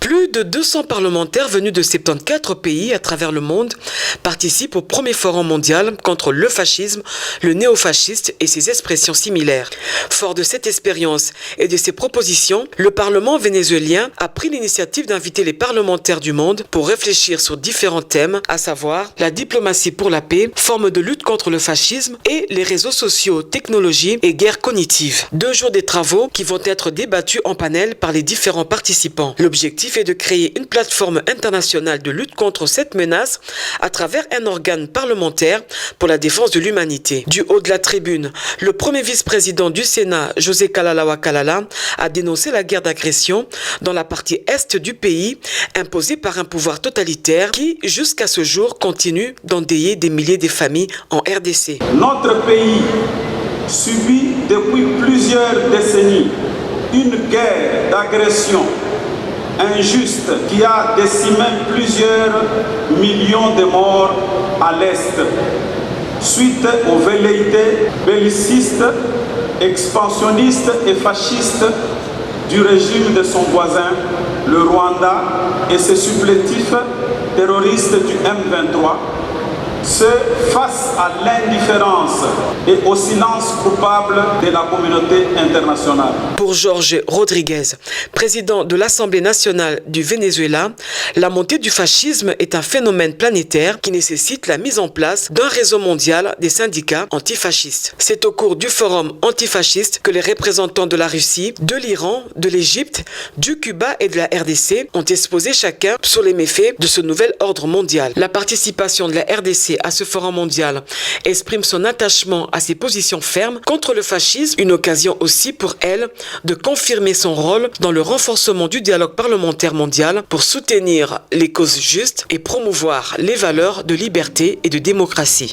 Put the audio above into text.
Plus de 200 parlementaires venus de 74 pays à travers le monde participent au premier forum mondial contre le fascisme, le néofascisme et ses expressions similaires. Fort de cette expérience et de ses propositions, le Parlement vénézuélien a pris l'initiative d'inviter les parlementaires du monde pour réfléchir sur différents thèmes, à savoir la diplomatie pour la paix, forme de lutte contre le fascisme et les réseaux sociaux, technologies et guerre cognitive. 2 jours des travaux qui vont être débattus en panel par les différents participants. L'objectif est de créer une plateforme internationale de lutte contre cette menace à travers un organe parlementaire pour la défense de l'humanité. Du haut de la tribune, le premier vice-président du Sénat, José Kalalawa Kalala, a dénoncé la guerre d'agression dans la partie est du pays, imposée par un pouvoir totalitaire qui, jusqu'à ce jour, continue d'endeuiller des milliers de familles en RDC. Notre pays subit depuis plusieurs décennies une guerre d'agression injuste qui a décimé plusieurs millions de morts à l'Est, suite aux velléités bellicistes, expansionnistes et fascistes du régime de son voisin, le Rwanda, et ses supplétifs terroristes du M23, face à l'indifférence et au silence coupable de la communauté internationale. Pour Jorge Rodriguez, président de l'Assemblée nationale du Venezuela, la montée du fascisme est un phénomène planétaire qui nécessite la mise en place d'un réseau mondial des syndicats antifascistes. C'est au cours du forum antifasciste que les représentants de la Russie, de l'Iran, de l'Égypte, du Cuba et de la RDC ont exposé chacun sur les méfaits de ce nouvel ordre mondial. La participation de la RDC à ce forum mondial exprime son attachement à ses positions fermes contre le fascisme, une occasion aussi pour elle de confirmer son rôle dans le renforcement du dialogue parlementaire mondial pour soutenir les causes justes et promouvoir les valeurs de liberté et de démocratie.